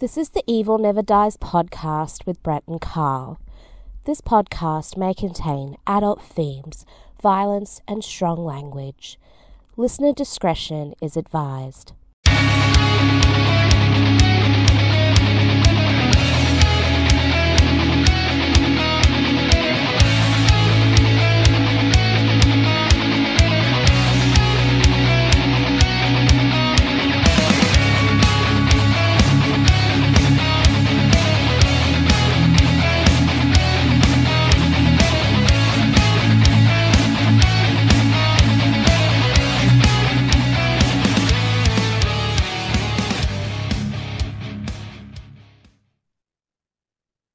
This is the Evil Never Dies podcast with Brent and Carl. This podcast may contain adult themes, violence, and strong language. Listener discretion is advised.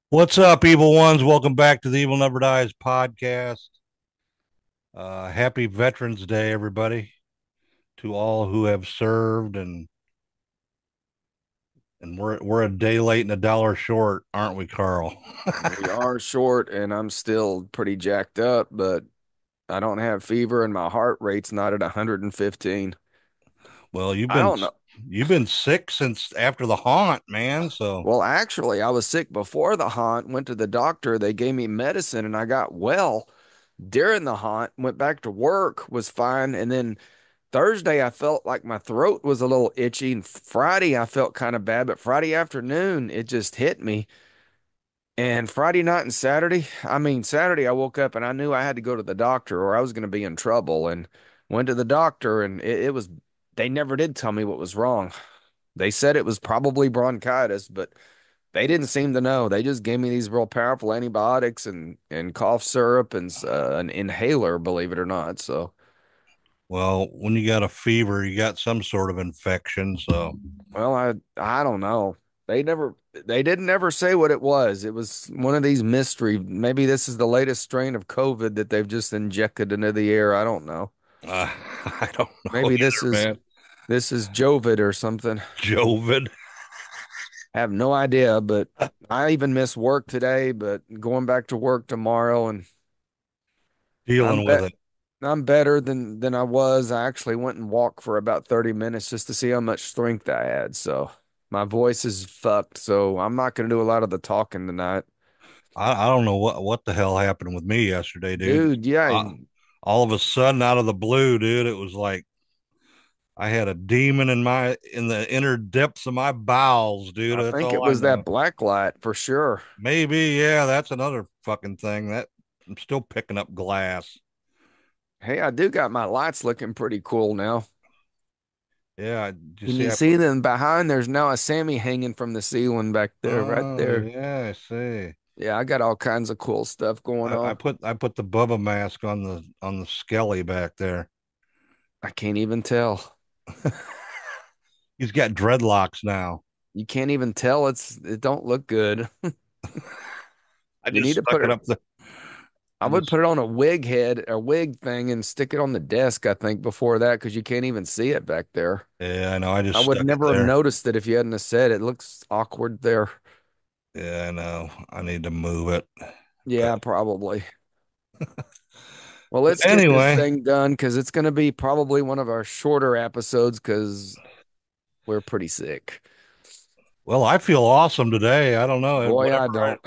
What's up, evil ones? Welcome back to the Evil Never Dies podcast. Happy Veterans Day, everybody, to all who have served, and we're a day late and a dollar short, aren't we, Carl? We are short, and I'm still pretty jacked up, but I don't have fever, and my heart rate's not at 115. Well, I don't know. you've been sick since after the haunt, man. So, Well, actually, I was sick before the haunt, went to the doctor, they gave me medicine, and I got well during the haunt, went back to work, was fine, and then Thursday I felt like my throat was a little itchy, and Friday I felt kind of bad, but Friday afternoon it just hit me. And Friday night and Saturday, I woke up and I knew I had to go to the doctor or I was going to be in trouble. And went to the doctor, and they never did tell me what was wrong. They said it was probably bronchitis, but they didn't seem to know. They just gave me these real powerful antibiotics and cough syrup and an inhaler, believe it or not. So, well, when you got a fever, you got some sort of infection. So, well, I don't know. They didn't ever say what it was. It was one of these mystery. Maybe this is the latest strain of COVID that they've just injected into the air. I don't know. I don't know Maybe either, man. this is Jovid or something. Jovid, I have no idea, but I even missed work today, but going back to work tomorrow, and I'm dealing with bet it. I'm better than I was. I actually went and walked for about 30 minutes just to see how much strength I had. So my voice is fucked, so I'm not going to do a lot of the talking tonight. I don't know what the hell happened with me yesterday, dude. Dude, yeah, Uh, all of a sudden, out of the blue, dude, it was like I had a demon in the inner depths of my bowels, dude. I That's think all it I was know. that black light for sure. Maybe, yeah, that's another fucking thing. That I'm still picking up glass. Hey, I do got my lights looking pretty cool now. Yeah, did you Can see you I see put? them behind? There's now a Sammy hanging from the ceiling back there, right Oh, there. yeah, I see. Yeah, I got all kinds of cool stuff going on. I put the Bubba mask on the Skelly back there. I can't even tell. He's got dreadlocks now. You can't even tell it don't look good. I You just need to stuck put it it up the. I I would just put it on a wig head or wig thing and stick it on the desk, I think, before that, because you can't even see it back there. Yeah, I know. I I just would stuck it never have there. noticed it if you hadn't have said it. It looks awkward there. Yeah, I know. I need to move it. But Yeah, probably. Well, let's get this anyway, thing done because it's going to be probably one of our shorter episodes because we're pretty sick. well, I feel awesome today. I don't know. Boy, I don't.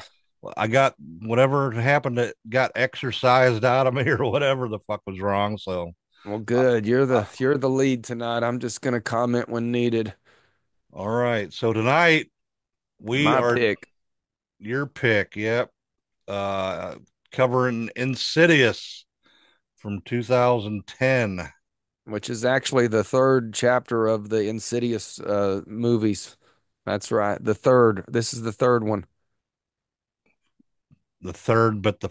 I got whatever happened that got exercised out of me or whatever the fuck was wrong. So, Well, uh, good. uh, You're the lead tonight. I'm just going to comment when needed. all right. So tonight we My are pick, your pick. Yep. Uh, Covering Insidious from 2010. which is actually the third chapter of the Insidious movies. That's right. The third. This is the third one. The third, but the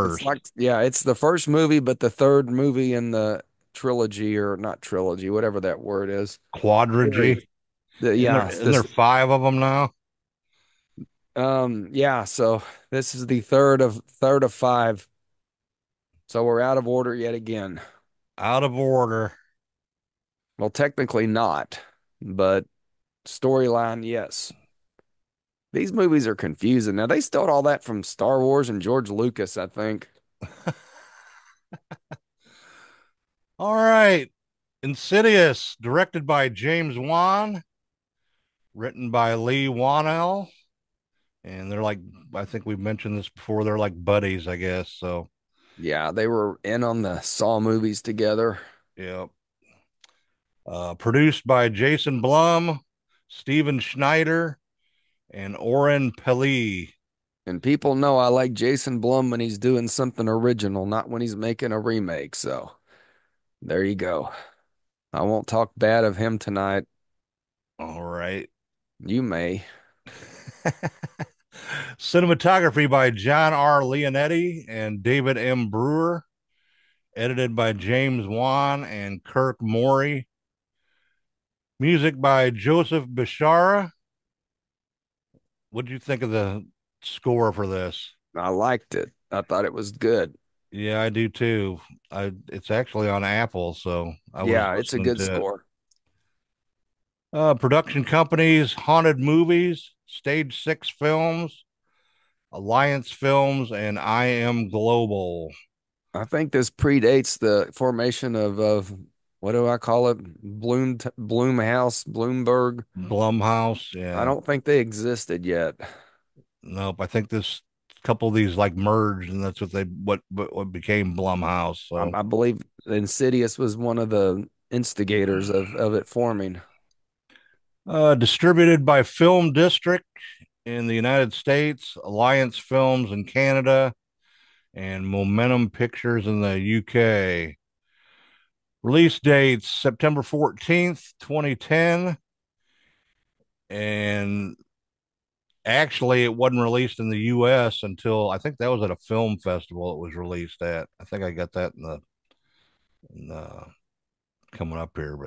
It's first like, yeah, it's the first movie, but the third movie in the trilogy, or not trilogy, whatever that word is. quadrilogy. Series. Isn't Yeah, there, isn't there this five of them now? yeah, so this is the third of five. So we're out of order yet again. Out of order. Well, technically not, but storyline, yes. These movies are confusing. Now they stole all that from Star Wars and George Lucas, I think. All right. Insidious, directed by James Wan, written by Lee Wanell, and they're like, I think we've mentioned this before. They're like buddies, I guess. So, Yeah, they were in on the Saw movies together. yeah. Produced by Jason Blum, Steven Schneider, and Oren Peli. And people know I like Jason Blum when he's doing something original, not when he's making a remake. So there you go. I won't talk bad of him tonight. All right. You may. Cinematography by John R. Leonetti and David M. Brewer. Edited by James Wan and Kirk Morey. Music by Joseph Bishara. What did you think of the score for this? I liked it. I thought it was good. Yeah, I do too. It's actually on Apple, so I was Yeah, it's a listening good to it. score. Production companies: Haunted Movies, Stage Six Films, Alliance Films, and I Am Global. I think this predates the formation of what do I call it? Bloomhouse, Bloomberg. Blumhouse, I yeah. don't think they existed yet. Nope, I think this couple of these like merged, and that's what became Blumhouse. So, I believe Insidious was one of the instigators of it forming. distributed by Film District in the United States, Alliance Films in Canada, and Momentum Pictures in the UK. Release dates September 14th, 2010. And actually, it wasn't released in the US until I think that was at a film festival it was released at. I think I got that in the coming up here,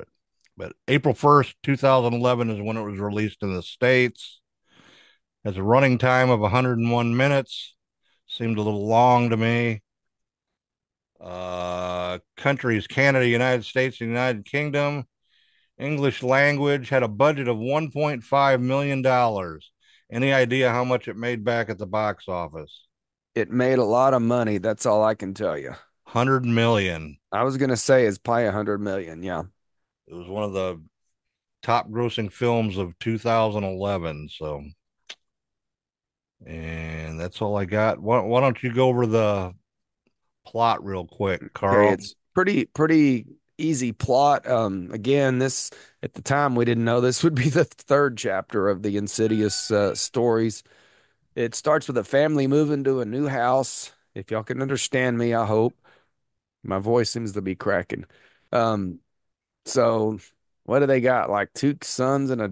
but April 1st, 2011 is when it was released in the States. Has a running time of 101 minutes. Seemed a little long to me. Countries: Canada, United States, and United Kingdom. English language. Had a budget of $1.5 million. Any idea how much it made back at the box office? It made a lot of money. That's all I can tell you. 100 million. I was gonna say it's probably 100 million. Yeah. It was one of the top grossing films of 2011. So, and that's all I got. Why don't you go over the plot real quick, Okay, Carl? it's pretty easy plot. Again, this at the time we didn't know this would be the third chapter of the Insidious stories. It starts with a family moving to a new house. If y'all can understand me, I hope. My voice seems to be cracking. Um, so what do they got? Like two sons and a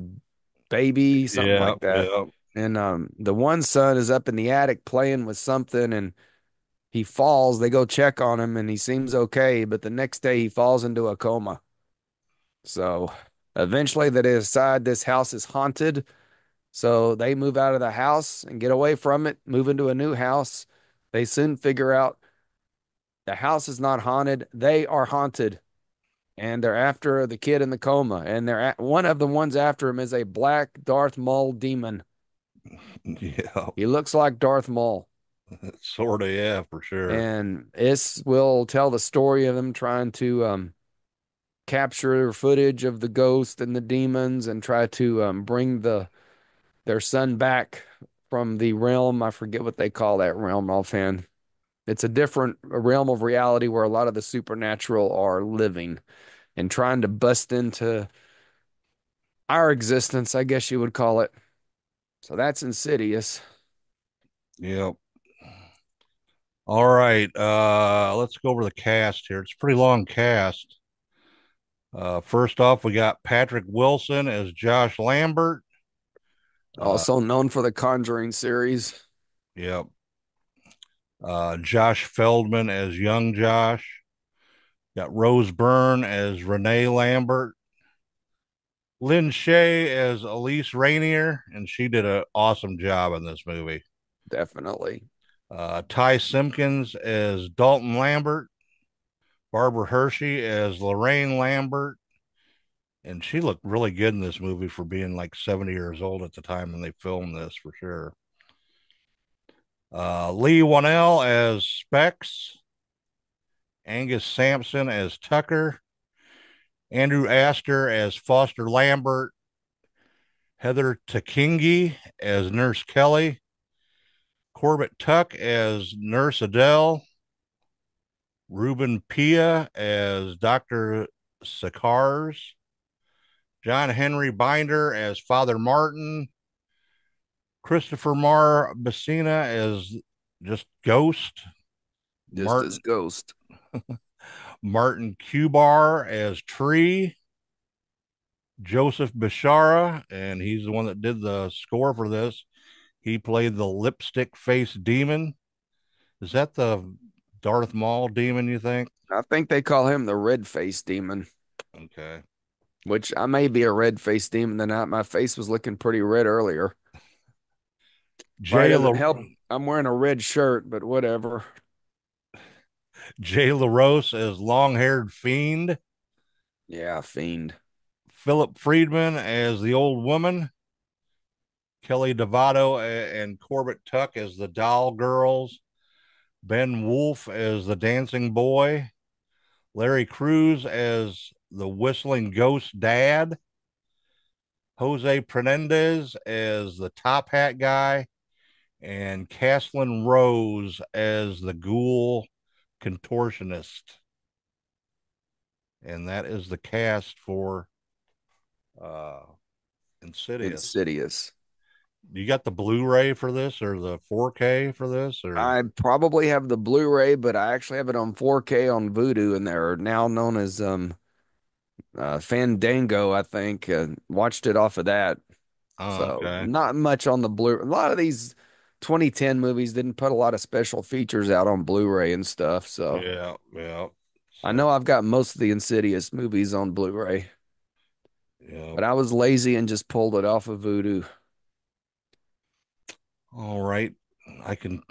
baby, something Yeah, like that. yeah. And the one son is up in the attic playing with something and he falls. They go check on him and he seems okay, but the next day he falls into a coma. So eventually they decide this house is haunted. So they move out of the house and get away from it, move into a new house. They soon figure out the house is not haunted. They are haunted. And they're after the kid in the coma. And one of the ones after him is a black Darth Maul demon. Yeah, He looks like Darth Maul. sort of, yeah, for sure. And this will tell the story of them trying to capture footage of the ghost and the demons and try to bring their son back from the realm. I forget what they call that realm offhand. It's a different realm of reality where a lot of the supernatural are living and trying to bust into our existence, I guess you would call it. So that's Insidious. Yep. All right. Let's go over the cast here. It's a pretty long cast. First off, we got Patrick Wilson as Josh Lambert. Also known for the Conjuring series. Yep. Josh Feldman as young Josh. Got Rose Byrne as Renee Lambert. Lynn Shay as Elise Rainier, and she did an awesome job in this movie. Definitely. Ty Simpkins as Dalton Lambert. Barbara Hershey as Lorraine Lambert. And she looked really good in this movie for being like 70 years old at the time when they filmed this, for sure. Lee Wanell as Specs. Angus Sampson as Tucker. Andrew Astor as Foster Lambert. Heather Takingi as Nurse Kelly, Corbett Tuck as Nurse Adele, Ruben Pia as Dr. Sakars, John Henry Binder as Father Martin, Christopher Mar Messina as just Ghost, Just as Martin Ghost. Martin Cubar as Tree, Joseph Bishara, and he's the one that did the score for this. He played the lipstick face demon. Is that the Darth Maul demon, you think? I think they call him the red face demon, Okay. which I may be a red face demon tonight. My face was looking pretty red earlier. Probably Jay, doesn't La- help. I'm wearing a red shirt, but whatever. Jay LaRose as long haired fiend, Yeah, fiend. Philip Friedman as the old woman, Kelly Devato and Corbett Tuck as the doll girls, Ben Wolf as the dancing boy, Larry Cruz as the whistling ghost dad, Jose Prenendez as the top hat guy, and Caslin Rose as the ghoul contortionist. And that is the cast for uh, Insidious. Insidious. You got the Blu-ray for this or the 4K for this or I probably have the Blu-ray, but I actually have it on 4K on Vudu, and they're now known as Fandango, I think. Watched it off of that. oh So okay. not much on the Blu. A lot of these 2010 movies didn't put a lot of special features out on Blu-ray and stuff. So Yeah, yeah. I So know I've got most of the Insidious movies on Blu-ray, yeah. but I was lazy and just pulled it off of Vudu. All right. I can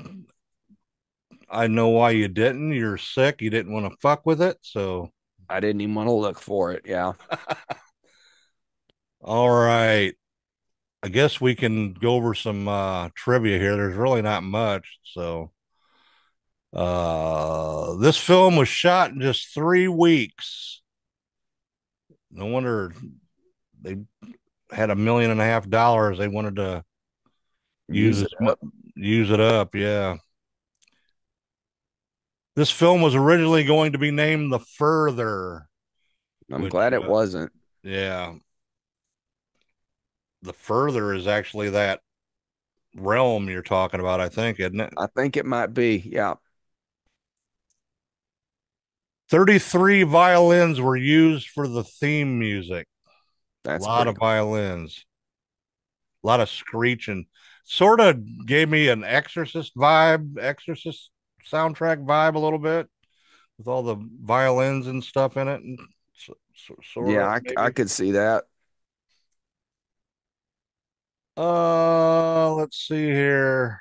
I know why you didn't. You're sick. You didn't want to fuck with it. So I didn't even want to look for it. Yeah, all right. I guess we can go over some trivia here. There's really not much. So this film was shot in just 3 weeks. No wonder they had $1.5 million. They wanted to use use it up. use it up. Yeah. This film was originally going to be named The Further, I'm which, glad it wasn't. yeah, The Further is actually that realm you're talking about, I think, isn't it? I think it might be. Yeah, 33 violins were used for the theme music. A that's lot pretty of cool. violins, a lot of screeching. Sort of gave me an Exorcist vibe, Exorcist soundtrack vibe a little bit with all the violins and stuff in it, and sort Yeah, of I maybe. could see that. Let's see here.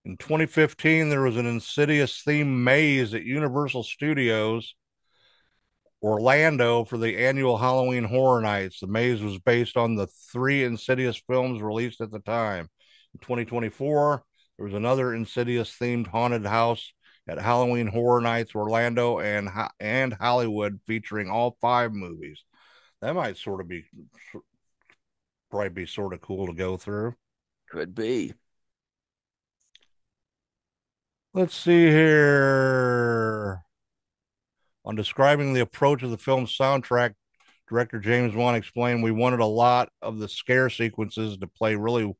In 2015, there was an Insidious themed maze at Universal Studios Orlando for the annual Halloween Horror Nights. The maze was based on the 3 Insidious films released at the time. In 2024, there was another Insidious themed haunted house at Halloween Horror Nights Orlando and Hollywood, featuring all 5 movies. That might sort of be probably be sort of cool to go through. Could be. Let's see here. On describing the approach of the film's soundtrack, director James Wan explained, "We wanted a lot of the scare sequences to play really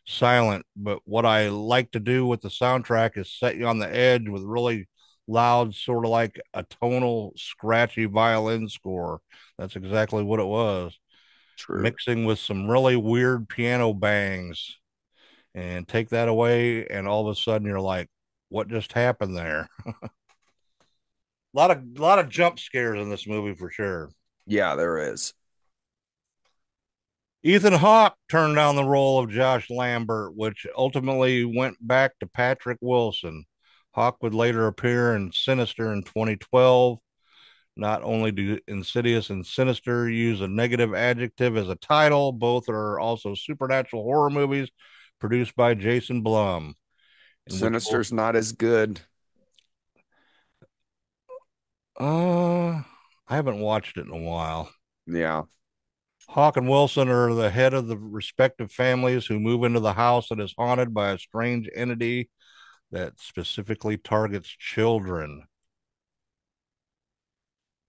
silent, but what I like to do with the soundtrack is set you on the edge with really loud, sort of like a tonal, scratchy violin score." That's exactly what it was, True. mixing with some really weird piano bangs. And take that away, and all of a sudden you're like, what just happened there? A lot of jump scares in this movie for sure. Yeah, there is. Ethan Hawke turned down the role of Josh Lambert, which ultimately went back to Patrick Wilson. Hawke would later appear in Sinister in 2012. Not only do Insidious and Sinister use a negative adjective as a title, both are also supernatural horror movies produced by Jason Blum, in which both Sinister's not as good. I haven't watched it in a while. Yeah. Hawk and Wilson are the head of the respective families who move into the house that is haunted by a strange entity that specifically targets children.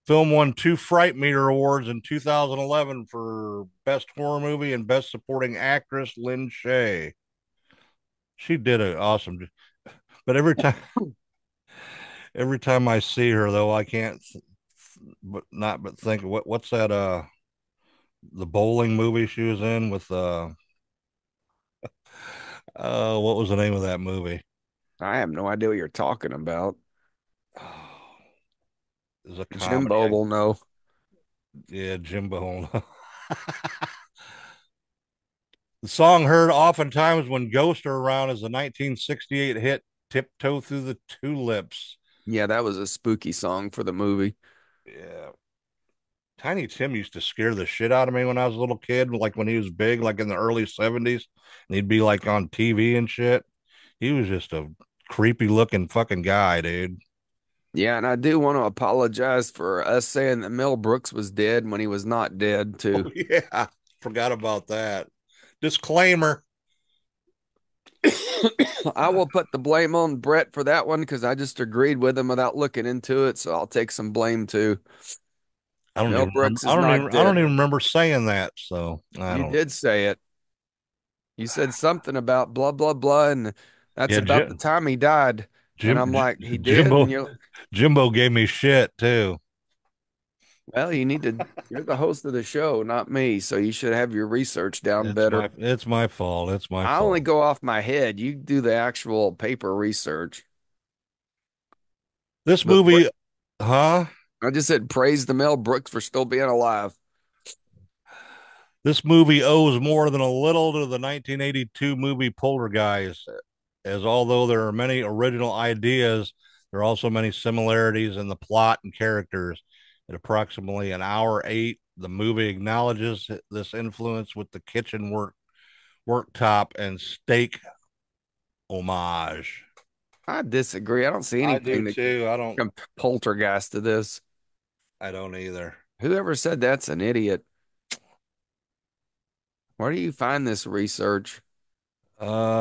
Film won 2 Fright Meter Awards in 2011 for Best Horror Movie and Best Supporting Actress, Lynn Shay. She did an awesome, but every time I see her though, I can't but think what's that the bowling movie she was in with what was the name of that movie? I have no idea what you're talking about. It was a comedy. Jimbo will know. Yeah, Jimbo. The song heard oftentimes when ghosts are around is the 1968 hit Tiptoe Through the Tulips. Yeah, that was a spooky song for the movie. Yeah. Tiny Tim used to scare the shit out of me when I was a little kid, like when he was big, like in the early 70s, and he'd be like on TV and shit. He was just a creepy looking fucking guy, dude. Yeah, and I do want to apologize for us saying that Mel Brooks was dead when he was not dead, Oh, too. yeah. Forgot about that. Disclaimer. I will put the blame on Brett for that one because I just agreed with him without looking into it, so I'll take some blame too. I don't Mel even remember. Brooks is not I don't dead. even remember saying that. So I You don't. did say it. You said something about blah blah blah, and that's Yeah, about the time he died. And I'm like, he did, and Jimbo you're Jimbo gave me shit too. well, you need to. You're the host of the show, not me, so you should have your research down better. It's my fault. It's my I only fault. go off my head. You do the actual paper research. This But movie, huh? I just said praise the Mel Brooks for still being alive. This movie owes more than a little to the 1982 movie Poltergeist, as although there are many original ideas, there are also many similarities in the plot and characters. At approximately an hour eight, the movie acknowledges this influence with the kitchen worktop and steak homage. I disagree. I don't see I do anything that too. can poltergeist to this. I don't either. Whoever said that's an idiot. Where do you find this research?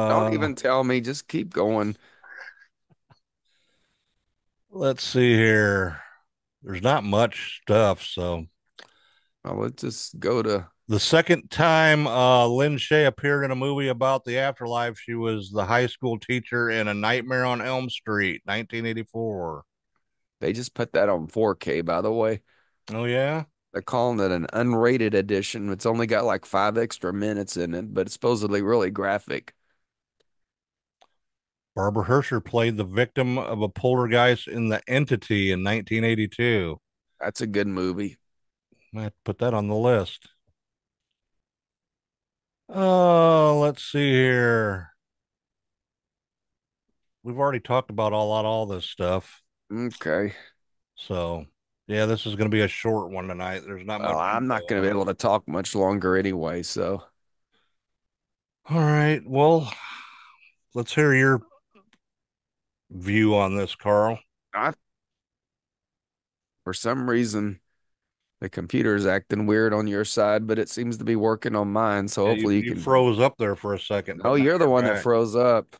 Don't Uh, even tell me. Just keep going. let's see here. There's not much stuff, so Well, let's just go to. the second time Lynn Shay appeared in a movie about the afterlife, she was the high school teacher in A Nightmare on Elm Street, 1984. They just put that on 4K, by the way. Oh, yeah? They're calling it an unrated edition. It's only got like 5 extra minutes in it, but it's supposedly really graphic. Barbara Hershey played the victim of a poltergeist in The Entity in 1982. That's a good movie. I have to put that on the list. Oh, let's see here. We've already talked about all this stuff. Okay. So, yeah, this is going to be a short one tonight. There's not Well, much I'm info not going to be on it. able to talk much longer anyway, so All right. Well, let's hear your view on this, Carl. I, for some reason, the computer is acting weird on your side, but it seems to be working on mine. So Yeah, hopefully you you can. froze up there for a second, Oh, but now you're the you're one that back. froze up.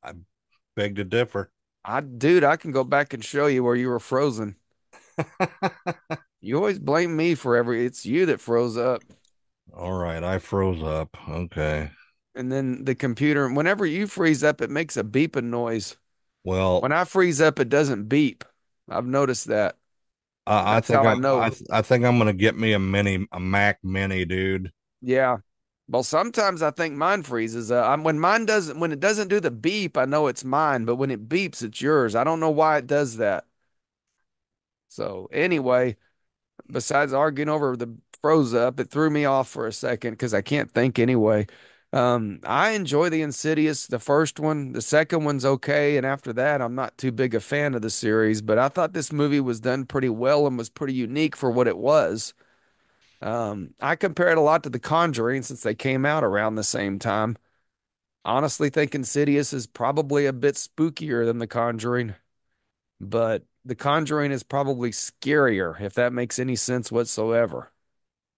I beg to differ. Dude, I can go back and show you where you were frozen. You always blame me for it's you that froze up. All right, I froze up. Okay. And then the computer, whenever you freeze up, it makes a beeping noise. Well, When I freeze up, it doesn't beep. I've noticed that. I That's think how I know. I think I'm gonna get me a Mac Mini, dude. Yeah. Well, sometimes I think mine freezes. When it doesn't do the beep, I know it's mine, but when it beeps, it's yours. I don't know why it does that. So anyway, besides arguing over the froze up, it threw me off for a second because I can't think anyway. I enjoy the Insidious, the first one. The second one's okay, and after that, I'm not too big a fan of the series. But I thought this movie was done pretty well and was pretty unique for what it was. I compare it a lot to The Conjuring since they came out around the same time. Honestly, think Insidious is probably a bit spookier than The Conjuring, but The Conjuring is probably scarier, if that makes any sense whatsoever.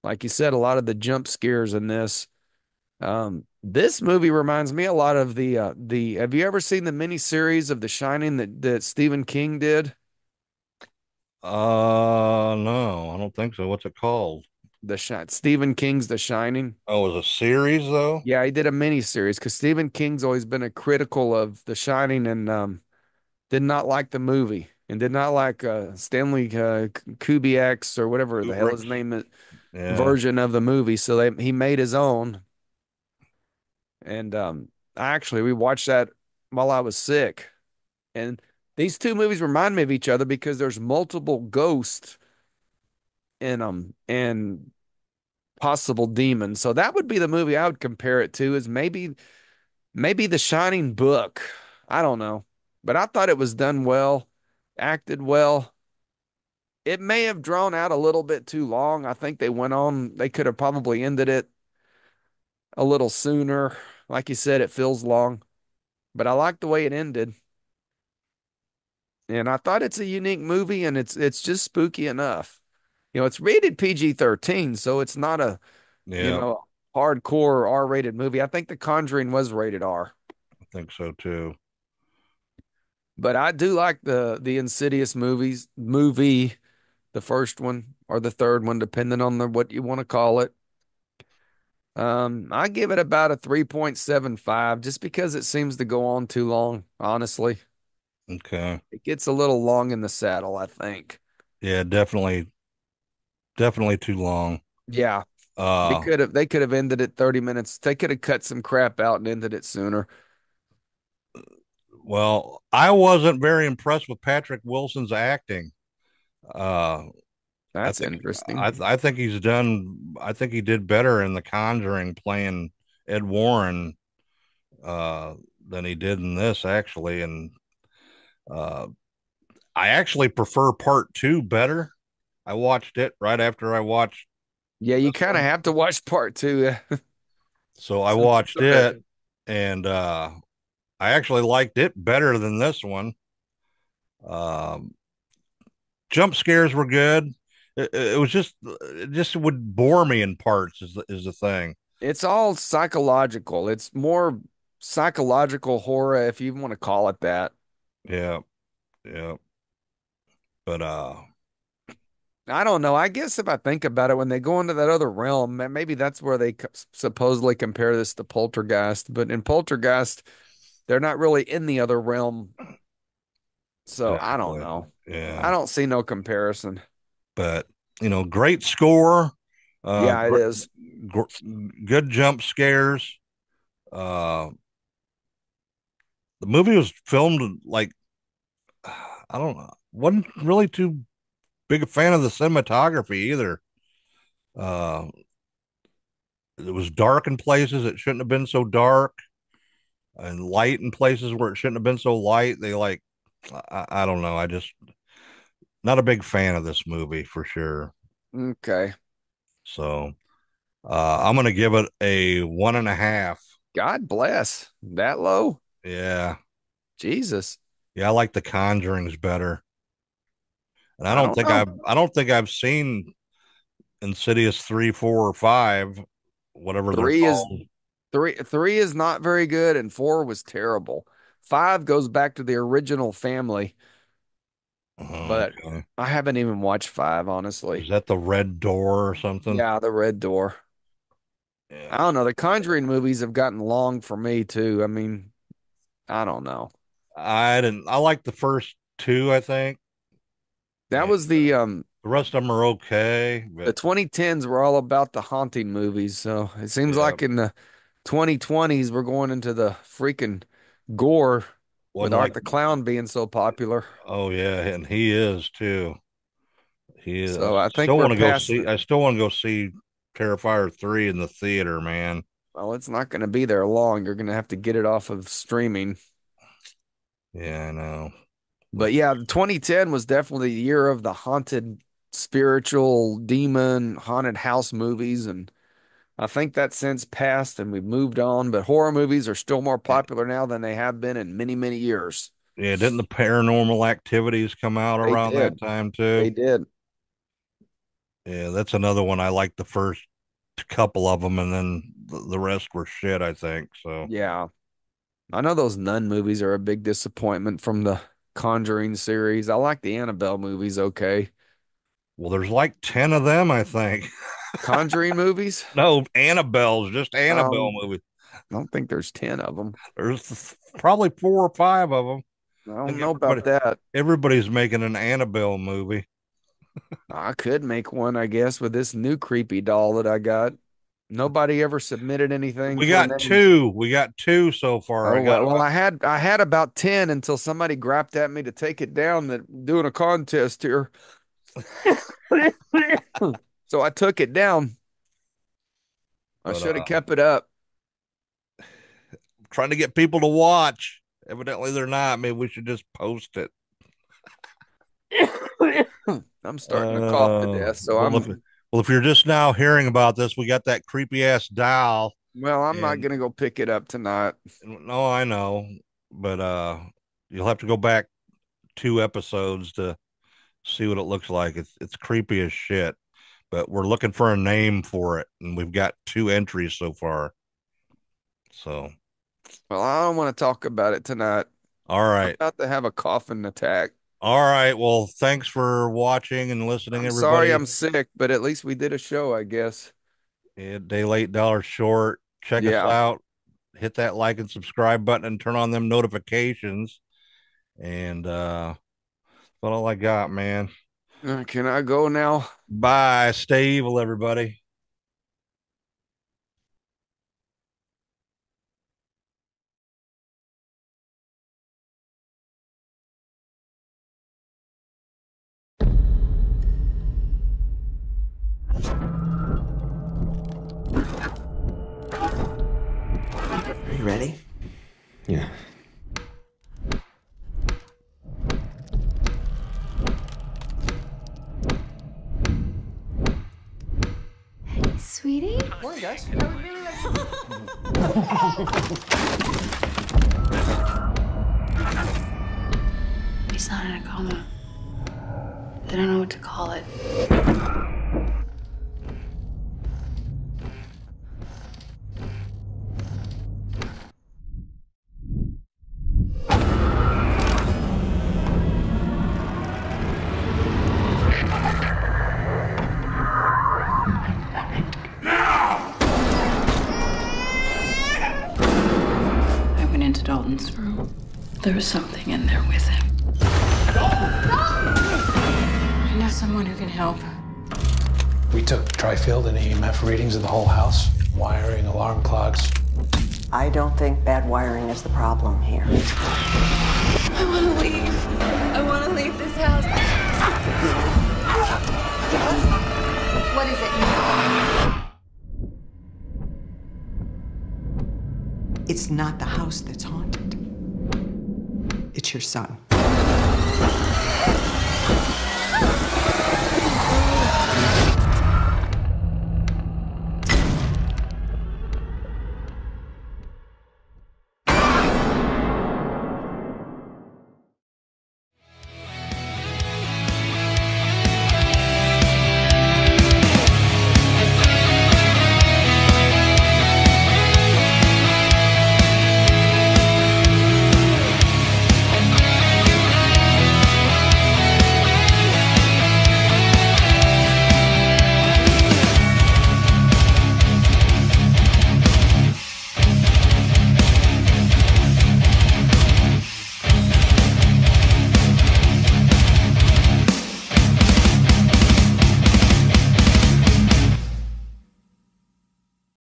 Like you said, a lot of the jump scares in this. This movie reminds me a lot of the. Have you ever seen the miniseries of The Shining that Stephen King did? No, I don't think so. What's it called? Stephen King's The Shining. Oh, it was a series though? Yeah, he did a miniseries because Stephen King's always been a critical of The Shining and did not like the movie and did not like Stanley Kubrick's or whatever the hell his Kubrick's. name is Yeah. version of the movie. So he made his own. And actually, we watched that while I was sick. And these two movies remind me of each other because there's multiple ghosts in them and possible demons. So that would be the movie I would compare it to is maybe The Shining book. I don't know. But I thought it was done well, acted well. It may have drawn out a little bit too long. I think they could have probably ended it a little sooner. Like you said, it feels long, but I like the way it ended. And I thought it's a unique movie and it's just spooky enough. It's rated PG-13, so it's not a, you Yeah, know, hardcore R-rated movie. I think The Conjuring was rated R. I think so too. But I do like the Insidious movie, the first one or the third one, depending on what you want to call it. I give it about a 3.75 just because it seems to go on too long, honestly. Okay. It gets a little long in the saddle, I think. Yeah, definitely too long. Yeah. Uh They could have ended it 30 minutes. They could have cut some crap out and ended it sooner. well, I wasn't very impressed with Patrick Wilson's acting. Uh I That's think interesting. I think he's done I think he did better in The Conjuring playing Ed Warren uh than he did in this actually, and uh I actually prefer part 2 better. I watched it right after I watched Yeah, you this kind of one. have to watch part two So I since watched it, and I actually liked it better than this one. Um, jump scares were good. It was just it just would bore me in parts is the thing. it's all psychological. It's more psychological horror, if you want to call it that. Yeah, yeah. But I don't know. I guess if I think about it, when they go into that other realm, maybe that's where they supposedly compare this to Poltergeist. But in Poltergeist, they're not really in the other realm. So I don't exactly. know. I Yeah. don't see no comparison. But great score. Yeah, it Gr is. good jump scares. Uh, the movie was filmed like I don't know. Wasn't really too big a fan of the cinematography either. Uh, it was dark in places it shouldn't have been so dark, and light in places where it shouldn't have been so light. They like, I don't know. I just not a big fan of this movie for sure. Okay. So I'm gonna give it a 1.5. God bless. That low? Yeah, Jesus. yeah. I like The Conjurings better, and I don't know. I don't think I've seen Insidious 3, 4, or 5, whatever they're Three is called. three is not very good, and four was terrible. Five goes back to the original family, but Okay. I haven't even watched five, honestly. Is that the Red Door or something? Yeah, the Red Door. I Yeah. don't know. The Conjuring movies have gotten long for me too. I mean, I don't know. I like the first two, I think. That And was the rest of them are okay, the but 2010s were all about the haunting movies. So it seems yeah, like in the 2020s we're going into the freaking gore with wasn't Art like, the Clown being so popular. oh yeah, and he is too. He is. So I think we're past the I still want to go see Terrifier 3 in the theater, man. well, it's not going to be there long. You're going to have to get it off of streaming. Yeah, I know. But But yeah, 2010 was definitely the year of the haunted, spiritual, demon, haunted house movies. And I think that since passed and we've moved on. But horror movies are still more popular now than they have been in many, many years. yeah, didn't the Paranormal Activities come out They around that did. time too? They did. Yeah, that's another one. I like the first couple of them, and then the rest were shit, I think. So, Yeah. I know those Nun movies are a big disappointment from the Conjuring series. I like the Annabelle movies, okay. well, there's like 10 of them, I think. Conjuring movies? No, Annabelle's just Annabelle Um, movies. I don't think there's 10 of them. There's probably 4 or 5 of them. I I think don't know about that. everybody's making an Annabelle movie. I could make one, I guess, with this new creepy doll that I got. Nobody ever submitted anything We for got names. two. We got two so far. Oh I got well, about I had about 10 until somebody grabbed at me to take it down that doing a contest here. So I took it down. I but should have kept it up. trying to get people to watch. Evidently they're not. Maybe we should just post it. I'm starting to cough to death, so Well, if you're just now hearing about this, we got that creepy ass doll, I'm not and gonna go pick it up tonight. no, I know, but you'll have to go back 2 episodes to see what it looks like. It's creepy as shit. But we're looking for a name for it, and we've got 2 entries so far. So, Well, I don't want to talk about it tonight. all I'm right. about to have a coughing attack. All right. Well, thanks for watching and listening, I'm sorry everybody. I'm sick, but at least we did a show, I guess. Yeah, day late, dollar short. Check us Yeah. out. Hit that like and subscribe button and turn on them notifications. And that's all I got, man. Can I go now? Bye. Stay evil, everybody. Are you ready? Yeah. Hey, sweetie. Morning, guys. I would really like to. He's not in a coma. They don't know what to call it. I went into Dalton's room. There was something in there with him. I know someone who can help. We took tri-field and EMF readings of the whole house, wiring, alarm clocks. I don't think bad wiring is the problem here. I want to leave. I want to leave this house. What is it? It's not the house that's haunted. It's your son.